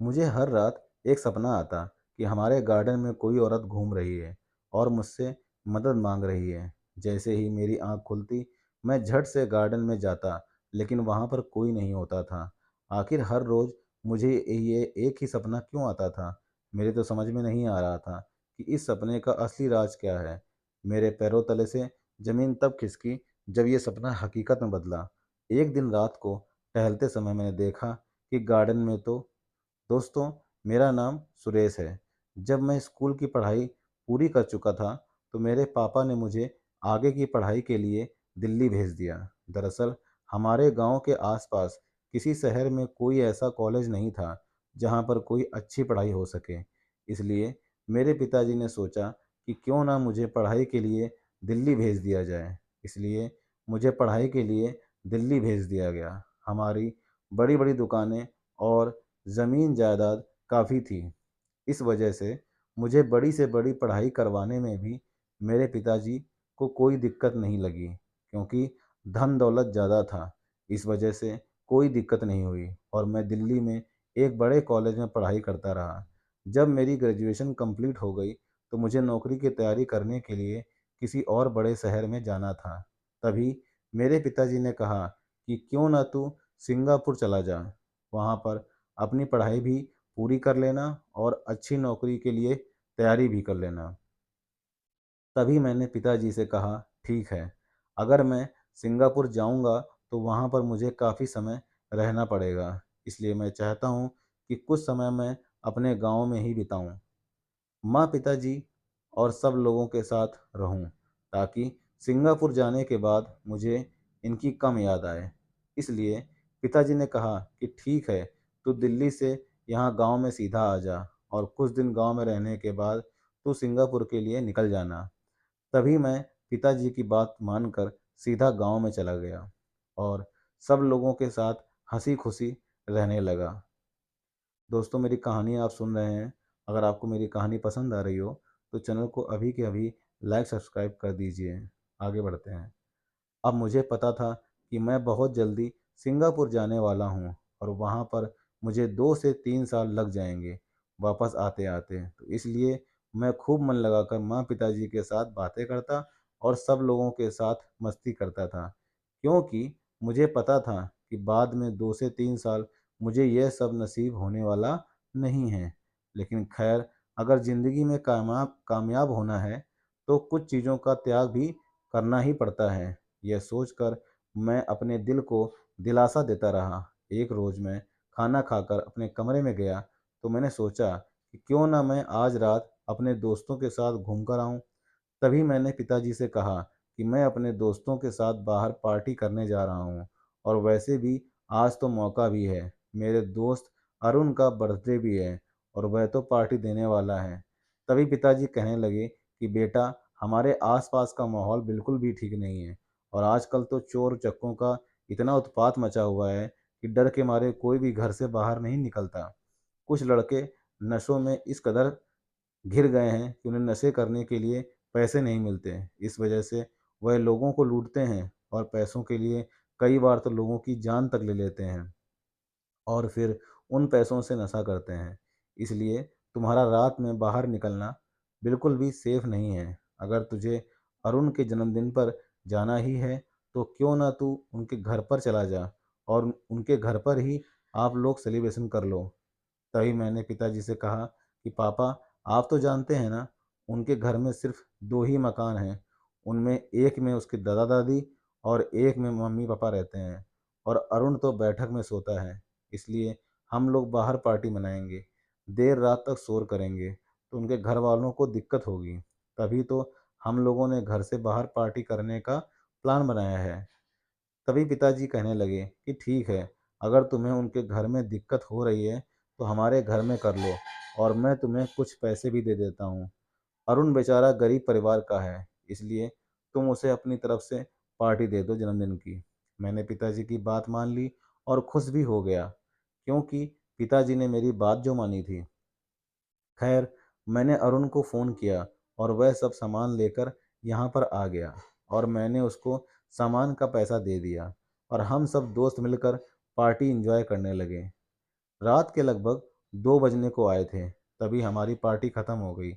मुझे हर रात एक सपना आता कि हमारे गार्डन में कोई औरत घूम रही है और मुझसे मदद मांग रही है। जैसे ही मेरी आंख खुलती, मैं झट से गार्डन में जाता, लेकिन वहां पर कोई नहीं होता था। आखिर हर रोज मुझे ये एक ही सपना क्यों आता था? मेरे तो समझ में नहीं आ रहा था कि इस सपने का असली राज क्या है। मेरे पैरों तले से जमीन तब खिसकी जब ये सपना हकीकत में बदला। एक दिन रात को टहलते समय मैंने देखा कि गार्डन में तो दोस्तों, मेरा नाम सुरेश है। जब मैं स्कूल की पढ़ाई पूरी कर चुका था, तो मेरे पापा ने मुझे आगे की पढ़ाई के लिए दिल्ली भेज दिया। दरअसल, हमारे गांव के आसपास किसी शहर में कोई ऐसा कॉलेज नहीं था, जहां पर कोई अच्छी पढ़ाई हो सके। इसलिए मेरे पिताजी ने सोचा कि क्यों ना मुझे पढ़ाई के लिए दिल्ली भेज दिया जाए। इसलिए मुझे पढ़ाई के लिए दिल्ली भेज दिया गया। हमारी बड़ी-बड़ी दुकानें और ज़मीन जायदाद काफ़ी थी। इस वजह से मुझे बड़ी से बड़ी पढ़ाई करवाने में भी मेरे पिताजी को कोई दिक्कत नहीं लगी, क्योंकि धन दौलत ज़्यादा था। इस वजह से कोई दिक्कत नहीं हुई और मैं दिल्ली में एक बड़े कॉलेज में पढ़ाई करता रहा। जब मेरी ग्रेजुएशन कंप्लीट हो गई, तो मुझे नौकरी की तैयारी करने के लिए किसी और बड़े शहर में जाना था। तभी मेरे पिताजी ने कहा कि क्यों ना तू सिंगापुर चला जा, वहाँ पर अपनी पढ़ाई भी पूरी कर लेना और अच्छी नौकरी के लिए तैयारी भी कर लेना। तभी मैंने पिताजी से कहा, ठीक है, अगर मैं सिंगापुर जाऊँगा तो वहाँ पर मुझे काफ़ी समय रहना पड़ेगा। इसलिए मैं चाहता हूँ कि कुछ समय मैं अपने गाँव में ही बिताऊँ। माँ, पिताजी और सब लोगों के साथ रहूं, ताकि सिंगापुर जाने के बाद मुझे इनकी कम याद आए। इसलिए पिताजी ने कहा कि ठीक है, तू दिल्ली से यहाँ गांव में सीधा आ जा और कुछ दिन गांव में रहने के बाद तू सिंगापुर के लिए निकल जाना। तभी मैं पिताजी की बात मानकर सीधा गांव में चला गया और सब लोगों के साथ हंसी खुशी रहने लगा। दोस्तों, मेरी कहानी आप सुन रहे हैं। अगर आपको मेरी कहानी पसंद आ रही हो, तो चैनल को अभी के अभी लाइक सब्सक्राइब कर दीजिए। आगे बढ़ते हैं। अब मुझे पता था कि मैं बहुत जल्दी सिंगापुर जाने वाला हूँ और वहाँ पर मुझे 2 से 3 साल लग जाएंगे वापस आते-आते। तो इसलिए मैं खूब मन लगाकर माँ-पिताजी के साथ बातें करता और सब लोगों के साथ मस्ती करता था। क्योंकि मुझे पता था कि बाद में 2 से 3 साल मुझे यह सब नसीब होने वाला नहीं है। लेकिन खैर, अगर ज़िंदगी में कामयाब होना है, तो कुछ चीज़ों का त्याग भी करना ही पड़ता है। यह सोचकर मैं अपने दिल को दिलासा देता रहा। एक रोज़ मैं खाना खाकर अपने कमरे में गया, तो मैंने सोचा कि क्यों ना मैं आज रात अपने दोस्तों के साथ घूम कर आऊँ। तभी मैंने पिताजी से कहा कि मैं अपने दोस्तों के साथ बाहर पार्टी करने जा रहा हूँ और वैसे भी आज तो मौका भी है। मेरे दोस्त अरुण का बर्थडे भी है और वह तो पार्टी देने वाला है। तभी पिताजी कहने लगे कि बेटा, हमारे आसपास का माहौल बिल्कुल भी ठीक नहीं है और आजकल तो चोर चक्कों का इतना उत्पात मचा हुआ है कि डर के मारे कोई भी घर से बाहर नहीं निकलता। कुछ लड़के नशों में इस कदर घिर गए हैं कि उन्हें नशे करने के लिए पैसे नहीं मिलते। इस वजह से वह लोगों को लूटते हैं और पैसों के लिए कई बार तो लोगों की जान तक ले लेते हैं और फिर उन पैसों से नशा करते हैं। इसलिए तुम्हारा रात में बाहर निकलना बिल्कुल भी सेफ नहीं है। अगर तुझे अरुण के जन्मदिन पर जाना ही है, तो क्यों ना तू उनके घर पर चला जा और उनके घर पर ही आप लोग सेलिब्रेशन कर लो। तभी मैंने पिताजी से कहा कि पापा, आप तो जानते हैं ना, उनके घर में सिर्फ 2 ही मकान हैं। उनमें एक में उसके दादा-दादी और एक में मम्मी-पापा रहते हैं और अरुण तो बैठक में सोता है। इसलिए हम लोग बाहर पार्टी मनाएँगे, देर रात तक शोर करेंगे, तो उनके घर वालों को दिक्कत होगी। तभी तो हम लोगों ने घर से बाहर पार्टी करने का प्लान बनाया है। तभी पिताजी कहने लगे कि ठीक है, अगर तुम्हें उनके घर में दिक्कत हो रही है, तो हमारे घर में कर लो और मैं तुम्हें कुछ पैसे भी दे देता हूँ। अरुण बेचारा गरीब परिवार का है, इसलिए तुम उसे अपनी तरफ से पार्टी दे दो जन्मदिन की। मैंने पिताजी की बात मान ली और खुश भी हो गया, क्योंकि पिताजी ने मेरी बात जो मानी थी। खैर, मैंने अरुण को फ़ोन किया और वह सब सामान लेकर यहाँ पर आ गया और मैंने उसको सामान का पैसा दे दिया और हम सब दोस्त मिलकर पार्टी एंजॉय करने लगे। रात के लगभग 2 बजने को आए थे, तभी हमारी पार्टी खत्म हो गई।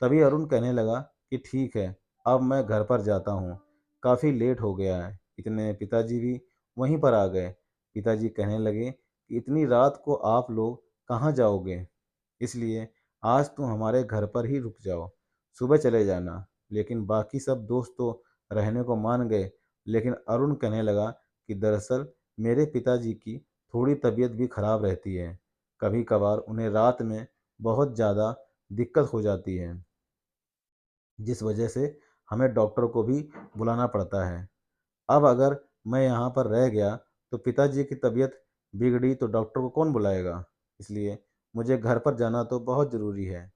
तभी अरुण कहने लगा कि ठीक है, अब मैं घर पर जाता हूँ, काफ़ी लेट हो गया है। इतने में पिताजी भी वहीं पर आ गए। पिताजी कहने लगे कि इतनी रात को आप लोग कहाँ जाओगे? इसलिए आज तुम हमारे घर पर ही रुक जाओ, सुबह चले जाना। लेकिन बाकी सब दोस्त तो रहने को मान गए, लेकिन अरुण कहने लगा कि दरअसल मेरे पिताजी की थोड़ी तबीयत भी खराब रहती है। कभी कभार उन्हें रात में बहुत ज़्यादा दिक्कत हो जाती है, जिस वजह से हमें डॉक्टर को भी बुलाना पड़ता है। अब अगर मैं यहाँ पर रह गया तो पिताजी की तबीयत बिगड़ी तो डॉक्टर को कौन बुलाएगा? इसलिए मुझे घर पर जाना तो बहुत ज़रूरी है।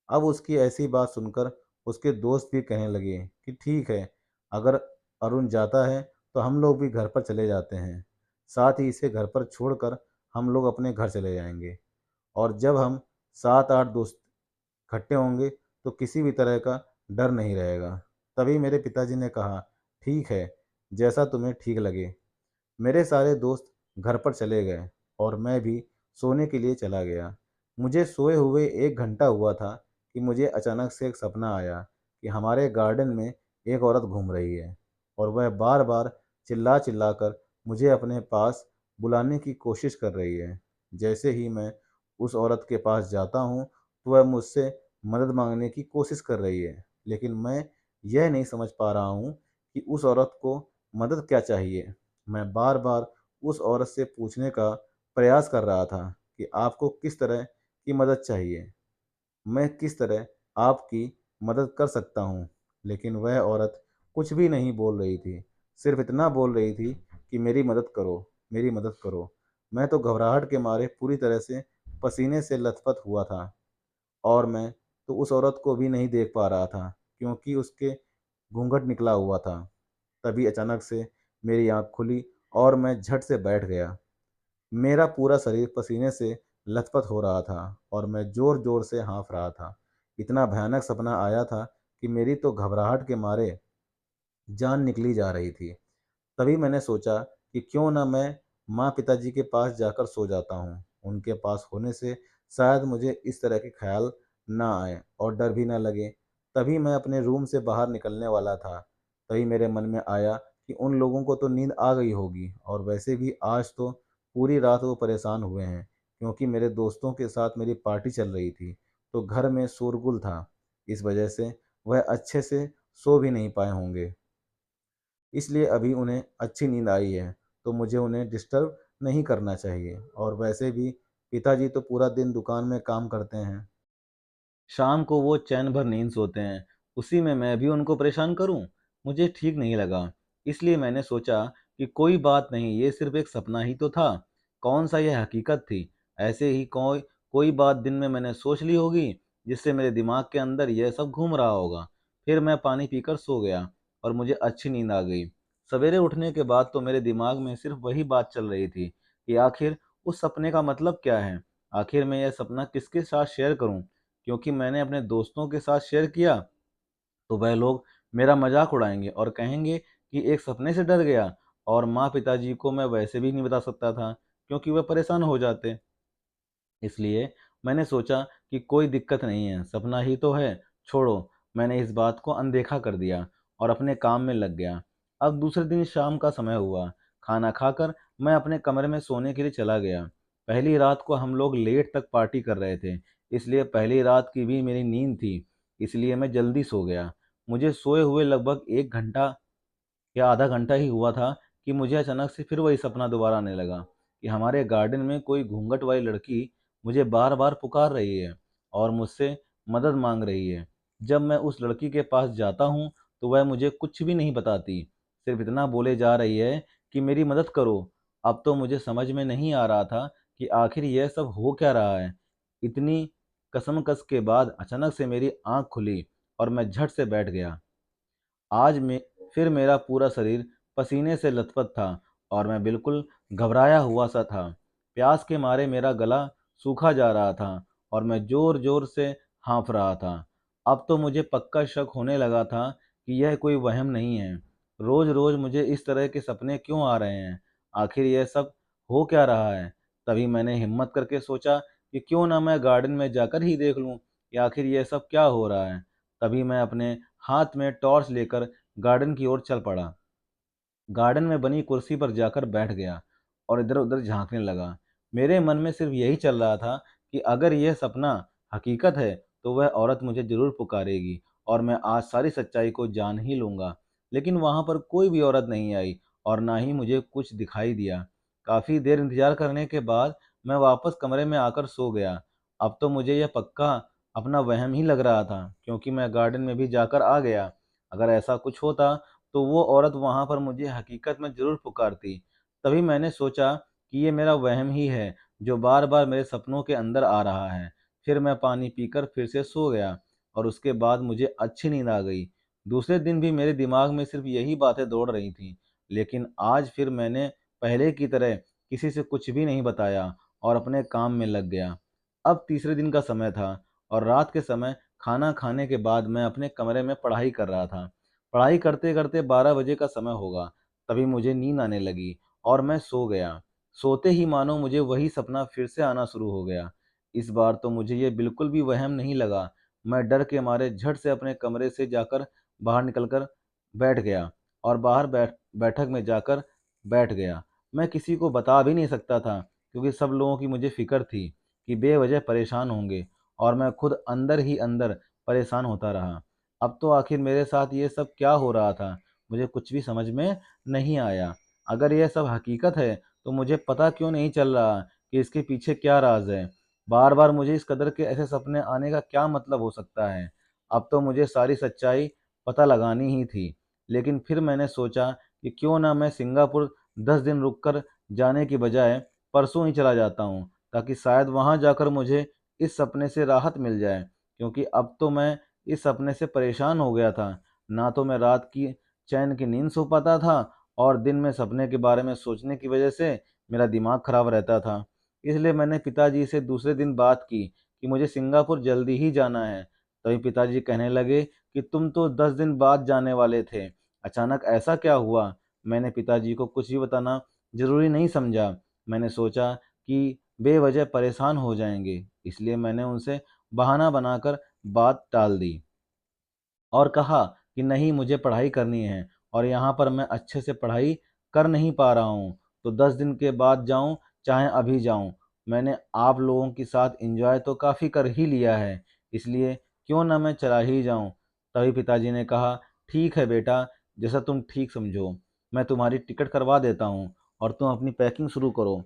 अब उसकी ऐसी बात सुनकर उसके दोस्त भी कहने लगे कि ठीक है, अगर अरुण जाता है तो हम लोग भी घर पर चले जाते हैं। साथ ही इसे घर पर छोड़कर हम लोग अपने घर चले जाएंगे। और जब हम 7-8 दोस्त इकट्ठे होंगे तो किसी भी तरह का डर नहीं रहेगा। तभी मेरे पिताजी ने कहा, ठीक है, जैसा तुम्हें ठीक लगे। मेरे सारे दोस्त घर पर चले गए और मैं भी सोने के लिए चला गया। मुझे सोए हुए 1 घंटा हुआ था कि मुझे अचानक से एक सपना आया कि हमारे गार्डन में एक औरत घूम रही है और वह बार-बार चिल्ला-चिल्ला कर मुझे अपने पास बुलाने की कोशिश कर रही है। जैसे ही मैं उस औरत के पास जाता हूँ, तो वह मुझसे मदद माँगने की कोशिश कर रही है। लेकिन मैं यह नहीं समझ पा रहा हूँ कि उस औरत को मदद क्या चाहिए। मैं बार-बार उस औरत से पूछने का प्रयास कर रहा था कि आपको किस तरह की मदद चाहिए? मैं किस तरह आपकी मदद कर सकता हूँ? लेकिन वह औरत कुछ भी नहीं बोल रही थी। सिर्फ़ इतना बोल रही थी कि मेरी मदद करो, मेरी मदद करो। मैं तो घबराहट के मारे पूरी तरह से पसीने से लथपथ हुआ था और मैं तो उस औरत को भी नहीं देख पा रहा था क्योंकि उसके घूंघट निकला हुआ था। तभी अचानक से मेरी आँख खुली और मैं झट से बैठ गया। मेरा पूरा शरीर पसीने से लथपथ हो रहा था और मैं ज़ोर-ज़ोर से हाँफ रहा था। इतना भयानक सपना आया था कि मेरी तो घबराहट के मारे जान निकली जा रही थी। तभी मैंने सोचा कि क्यों ना मैं माँ-पिताजी के पास जाकर सो जाता हूँ। उनके पास होने से शायद मुझे इस तरह के ख़्याल ना आएँ और डर भी ना लगे। तभी मैं अपने रूम से बाहर निकलने वाला था। तभी मेरे मन में आया कि उन लोगों को तो नींद आ गई होगी और वैसे भी आज तो पूरी रात वो परेशान हुए हैं क्योंकि मेरे दोस्तों के साथ मेरी पार्टी चल रही थी, तो घर में शोरगुल था। इस वजह से वह अच्छे से सो भी नहीं पाए होंगे। इसलिए अभी उन्हें अच्छी नींद आई है, तो मुझे उन्हें डिस्टर्ब नहीं करना चाहिए और वैसे भी पिताजी तो पूरा दिन दुकान में काम करते हैं। शाम को वो चैन भर नींद सोते हैं, उसी में मैं भी उनको परेशान करूं? मुझे ठीक नहीं लगा। इसलिए मैंने सोचा कि कोई बात नहीं, ये सिर्फ एक सपना ही तो था। कौन सा यह हकीकत थी? ऐसे ही कोई कोई बात दिन में मैंने सोच ली होगी, जिससे मेरे दिमाग के अंदर यह सब घूम रहा होगा। फिर मैं पानी पीकर सो गया और मुझे अच्छी नींद आ गई। सवेरे उठने के बाद तो मेरे दिमाग में सिर्फ वही बात चल रही थी कि आखिर उस सपने का मतलब क्या है? आखिर मैं यह सपना किसके साथ शेयर करूं? क्योंकि मैंने अपने दोस्तों के साथ शेयर किया तो वह लोग मेरा मजाक उड़ाएंगे और कहेंगे कि एक सपने से डर गया। और माँ पिताजी को मैं वैसे भी नहीं बता सकता था क्योंकि वह परेशान हो जाते। इसलिए मैंने सोचा कि कोई दिक्कत नहीं है, सपना ही तो है, छोड़ो। मैंने इस बात को अनदेखा कर दिया और अपने काम में लग गया। अब दूसरे दिन शाम का समय हुआ। खाना खाकर मैं अपने कमरे में सोने के लिए चला गया। पहली रात को हम लोग लेट तक पार्टी कर रहे थे, इसलिए पहली रात की भी मेरी नींद थी, इसलिए मैं जल्दी सो गया। मुझे सोए हुए लगभग 1 घंटा या आधा घंटा ही हुआ था कि मुझे अचानक से फिर वही सपना दोबारा आने लगा कि हमारे गार्डन में कोई घूंघट वाली लड़की मुझे बार बार पुकार रही है और मुझसे मदद मांग रही है। जब मैं उस लड़की के पास जाता हूँ तो वह मुझे कुछ भी नहीं बताती, सिर्फ इतना बोले जा रही है कि मेरी मदद करो। अब तो मुझे समझ में नहीं आ रहा था कि आखिर यह सब हो क्या रहा है। इतनी कसमकस के बाद अचानक से मेरी आंख खुली और मैं झट से बैठ गया। आज में फिर मेरा पूरा शरीर पसीने से लथपथ था और मैं बिल्कुल घबराया हुआ सा था। प्यास के मारे मेरा गला सूखा जा रहा था और मैं जोर जोर से हाँफ रहा था। अब तो मुझे पक्का शक होने लगा था कि यह कोई वहम नहीं है। रोज रोज मुझे इस तरह के सपने क्यों आ रहे हैं? आखिर यह सब हो क्या रहा है? तभी मैंने हिम्मत करके सोचा कि क्यों ना मैं गार्डन में जाकर ही देख लूं कि आखिर ये सब क्या हो रहा है। तभी मैं अपने हाथ में टॉर्च लेकर गार्डन की ओर चल पड़ा। गार्डन में बनी कुर्सी पर जाकर बैठ गया और इधर-उधर झांकने लगा। मेरे मन में सिर्फ यही चल रहा था कि अगर यह सपना हकीकत है, तो वह औरत मुझे ज़रूर पुकारेगी और मैं आज सारी सच्चाई को जान ही लूँगा। लेकिन वहाँ पर कोई भी औरत नहीं आई और ना ही मुझे कुछ दिखाई दिया। काफ़ी देर इंतज़ार करने के बाद मैं वापस कमरे में आकर सो गया। अब तो मुझे यह पक्का अपना वहम ही लग रहा था, क्योंकि मैं गार्डन में भी जाकर आ गया। अगर ऐसा कुछ होता तो वो औरत वहाँ पर मुझे हकीकत में ज़रूर पुकारती। तभी मैंने सोचा कि ये मेरा वहम ही है, जो बार-बार मेरे सपनों के अंदर आ रहा है। फिर मैं पानी पीकर फिर से सो गया और उसके बाद मुझे अच्छी नींद आ गई। दूसरे दिन भी मेरे दिमाग में सिर्फ यही बातें दौड़ रही थीं, लेकिन आज फिर मैंने पहले की तरह किसी से कुछ भी नहीं बताया और अपने काम में लग गया। अब तीसरे दिन का समय था और रात के समय खाना खाने के बाद मैं अपने कमरे में पढ़ाई कर रहा था। पढ़ाई करते-करते 12 बजे का समय होगा, तभी मुझे नींद आने लगी और मैं सो गया। सोते ही मानो मुझे वही सपना फिर से आना शुरू हो गया। इस बार तो मुझे ये बिल्कुल भी वहम नहीं लगा। मैं डर के मारे झट से अपने कमरे से जाकर बाहर निकल कर बैठ गया और बाहर बैठक में जाकर बैठ गया। मैं किसी को बता भी नहीं सकता था, क्योंकि सब लोगों की मुझे फ़िक्र थी कि बेवजह परेशान होंगे और मैं खुद अंदर ही अंदर परेशान होता रहा। अब तो आखिर मेरे साथ ये सब क्या हो रहा था, मुझे कुछ भी समझ में नहीं आया। अगर यह सब हकीकत है, तो मुझे पता क्यों नहीं चल रहा कि इसके पीछे क्या राज़ है? बार-बार मुझे इस कदर के ऐसे सपने आने का क्या मतलब हो सकता है? अब तो मुझे सारी सच्चाई पता लगानी ही थी। लेकिन फिर मैंने सोचा कि क्यों ना मैं सिंगापुर 10 दिन रुक कर जाने की बजाय परसों ही चला जाता हूँ, ताकि शायद वहाँ जाकर मुझे इस सपने से राहत मिल जाए। क्योंकि अब तो मैं इस सपने से परेशान हो गया था। ना तो मैं रात की चैन की नींद सो पाता था और दिन में सपने के बारे में सोचने की वजह से मेरा दिमाग खराब रहता था। इसलिए मैंने पिताजी से दूसरे दिन बात की कि मुझे सिंगापुर जल्दी ही जाना है। तभी पिताजी कहने लगे कि तुम तो 10 दिन बाद जाने वाले थे, अचानक ऐसा क्या हुआ? मैंने पिताजी को कुछ भी बताना ज़रूरी नहीं समझा। मैंने सोचा कि बेवजह परेशान हो जाएँगे, इसलिए मैंने उनसे बहाना बनाकर बात टाल दी और कहा कि नहीं, मुझे पढ़ाई करनी है और यहाँ पर मैं अच्छे से पढ़ाई कर नहीं पा रहा हूँ, तो 10 दिन के बाद जाऊँ, चाहे अभी जाऊँ। मैंने आप लोगों के साथ एन्जॉय तो काफ़ी कर ही लिया है, इसलिए क्यों ना मैं चला ही जाऊँ। तभी पिताजी ने कहा, ठीक है बेटा, जैसा तुम ठीक समझो। मैं तुम्हारी टिकट करवा देता हूँ और तुम अपनी पैकिंग शुरू करो।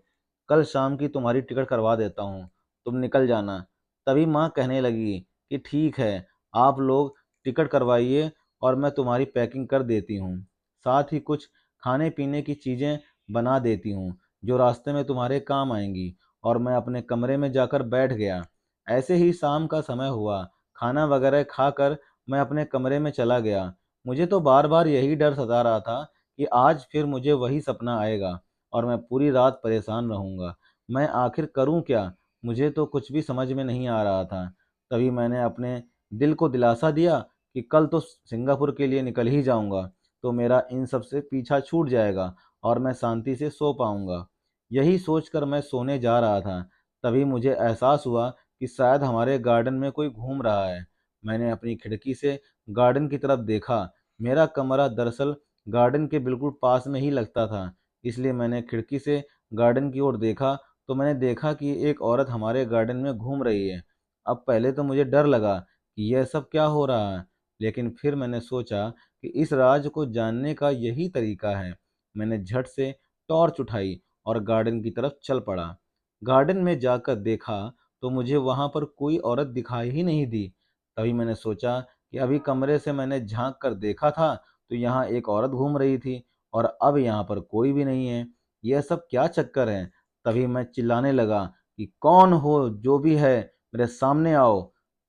कल शाम की तुम्हारी टिकट करवा देता हूँ, तुम निकल जाना। तभी माँ कहने लगी कि ठीक है, आप लोग टिकट करवाइए और मैं तुम्हारी पैकिंग कर देती हूँ। साथ ही कुछ खाने-पीने की चीज़ें बना देती हूँ, जो रास्ते में तुम्हारे काम आएँगी। और मैं अपने कमरे में जाकर बैठ गया। ऐसे ही शाम का समय हुआ, खाना वगैरह खाकर मैं अपने कमरे में चला गया। मुझे तो बार-बार यही डर सता रहा था कि आज फिर मुझे वही सपना आएगा और मैं पूरी रात परेशान रहूँगा। मैं आखिर करूँ क्या? मुझे तो कुछ भी समझ में नहीं आ रहा था। तभी मैंने अपने दिल को दिलासा दिया कि कल तो सिंगापुर के लिए निकल ही जाऊँगा, तो मेरा इन सब से पीछा छूट जाएगा और मैं शांति से सो पाऊँगा। यही सोचकर मैं सोने जा रहा था, तभी मुझे एहसास हुआ कि शायद हमारे गार्डन में कोई घूम रहा है। मैंने अपनी खिड़की से गार्डन की तरफ देखा। मेरा कमरा दरअसल गार्डन के बिल्कुल पास में ही लगता था, इसलिए मैंने खिड़की से गार्डन की ओर देखा, तो मैंने देखा कि एक औरत हमारे गार्डन में घूम रही है। अब पहले तो मुझे डर लगा कि यह सब क्या हो रहा है, लेकिन फिर मैंने सोचा कि इस राज को जानने का यही तरीका है। मैंने झट से टॉर्च उठाई और गार्डन की तरफ चल पड़ा। गार्डन में जाकर देखा तो मुझे वहां पर कोई औरत दिखाई ही नहीं दी। तभी मैंने सोचा कि अभी कमरे से मैंने झांक कर देखा था, तो यहाँ एक औरत घूम रही थी और अब यहाँ पर कोई भी नहीं है। यह सब क्या चक्कर है? तभी मैं चिल्लाने लगा कि कौन हो, जो भी है, मेरे सामने आओ।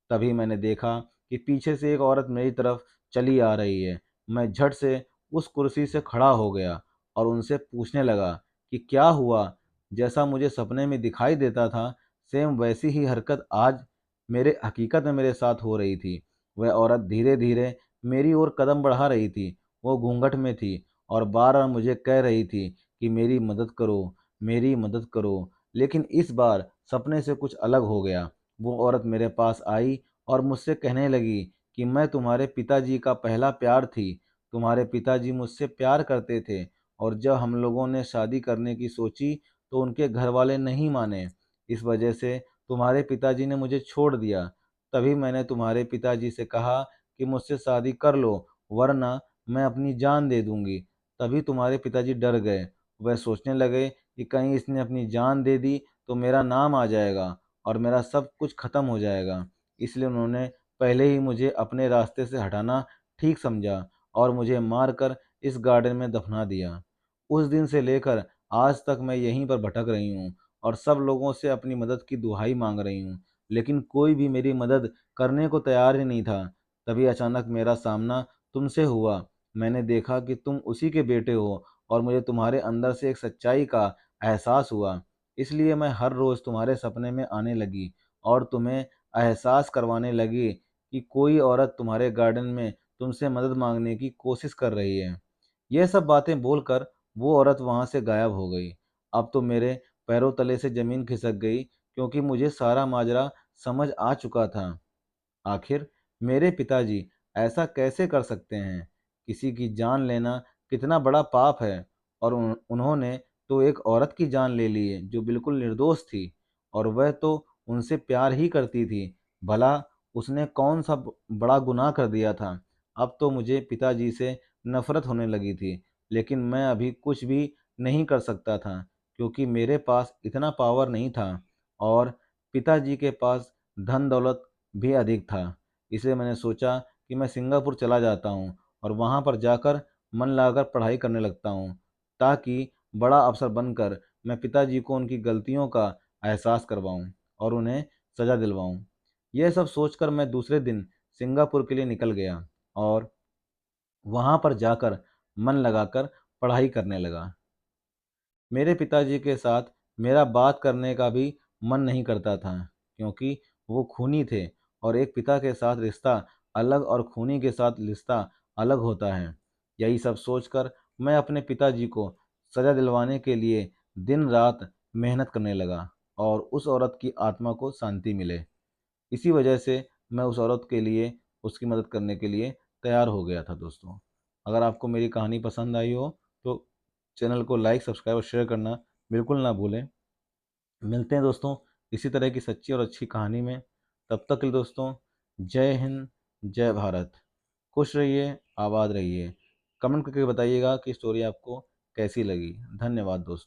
तभी मैंने देखा कि पीछे से एक औरत मेरी तरफ चली आ रही है। मैं झट से उस कुर्सी से खड़ा हो गया और उनसे पूछने लगा कि क्या हुआ? जैसा मुझे सपने में दिखाई देता था, सेम वैसी ही हरकत आज मेरे हकीकत में मेरे साथ हो रही थी। वह औरत धीरे-धीरे मेरी ओर कदम बढ़ा रही थी। वो घूंघट में थी और बार-बार मुझे कह रही थी कि मेरी मदद करो, मेरी मदद करो। लेकिन इस बार सपने से कुछ अलग हो गया। वो औरत मेरे पास आई और मुझसे कहने लगी कि मैं तुम्हारे पिताजी का पहला प्यार थी। तुम्हारे पिताजी मुझसे प्यार करते थे और जब हम लोगों ने शादी करने की सोची तो उनके घर वाले नहीं माने। इस वजह से तुम्हारे पिताजी ने मुझे छोड़ दिया। तभी मैंने तुम्हारे पिताजी से कहा कि मुझसे शादी कर लो, वरना मैं अपनी जान दे दूंगी। तभी तुम्हारे पिताजी डर गए। वह सोचने लगे कि कहीं इसने अपनी जान दे दी तो मेरा नाम आ जाएगा और मेरा सब कुछ खत्म हो जाएगा। इसलिए उन्होंने पहले ही मुझे अपने रास्ते से हटाना ठीक समझा और मुझे मारकर इस गार्डन में दफना दिया। उस दिन से लेकर आज तक मैं यहीं पर भटक रही हूँ और सब लोगों से अपनी मदद की दुहाई मांग रही हूँ, लेकिन कोई भी मेरी मदद करने को तैयार ही नहीं था। तभी अचानक मेरा सामना तुमसे हुआ। मैंने देखा कि तुम उसी के बेटे हो और मुझे तुम्हारे अंदर से एक सच्चाई का एहसास हुआ। इसलिए मैं हर रोज़ तुम्हारे सपने में आने लगी और तुम्हें एहसास करवाने लगी कि कोई औरत तुम्हारे गार्डन में तुमसे मदद मांगने की कोशिश कर रही है। यह सब बातें बोलकर वो औरत वहां से गायब हो गई। अब तो मेरे पैरों तले से जमीन खिसक गई, क्योंकि मुझे सारा माजरा समझ आ चुका था। आखिर मेरे पिताजी ऐसा कैसे कर सकते हैं? किसी की जान लेना कितना बड़ा पाप है, और उन्होंने तो एक औरत की जान ले ली है जो बिल्कुल निर्दोष थी, और वह तो उनसे प्यार ही करती थी। भला उसने कौन सा बड़ा गुनाह कर दिया था? अब तो मुझे पिताजी से नफरत होने लगी थी, लेकिन मैं अभी कुछ भी नहीं कर सकता था, क्योंकि मेरे पास इतना पावर नहीं था और पिताजी के पास धन दौलत भी अधिक था। इसलिए मैंने सोचा कि मैं सिंगापुर चला जाता हूँ और वहाँ पर जाकर मन लगाकर पढ़ाई करने लगता हूँ, ताकि बड़ा अफसर बनकर मैं पिताजी को उनकी गलतियों का एहसास करवाऊँ और उन्हें सज़ा दिलवाऊँ। यह सब सोचकर मैं दूसरे दिन सिंगापुर के लिए निकल गया और वहाँ पर जाकर मन लगाकर पढ़ाई करने लगा। मेरे पिताजी के साथ मेरा बात करने का भी मन नहीं करता था, क्योंकि वो खूनी थे और एक पिता के साथ रिश्ता अलग और खूनी के साथ रिश्ता अलग होता है। यही सब सोचकर मैं अपने पिताजी को सज़ा दिलवाने के लिए दिन रात मेहनत करने लगा और उस औरत की आत्मा को शांति मिले। इसी वजह से मैं उस औरत के लिए, उसकी मदद करने के लिए तैयार हो गया था दोस्तों। अगर आपको मेरी कहानी पसंद आई हो तो चैनल को लाइक, सब्सक्राइब और शेयर करना बिल्कुल ना भूलें। मिलते हैं दोस्तों इसी तरह की सच्ची और अच्छी कहानी में। तब तक के लिए दोस्तों, जय हिंद, जय भारत। खुश रहिए, आबाद रहिए। कमेंट करके बताइएगा कि स्टोरी आपको कैसी लगी। धन्यवाद दोस्तों।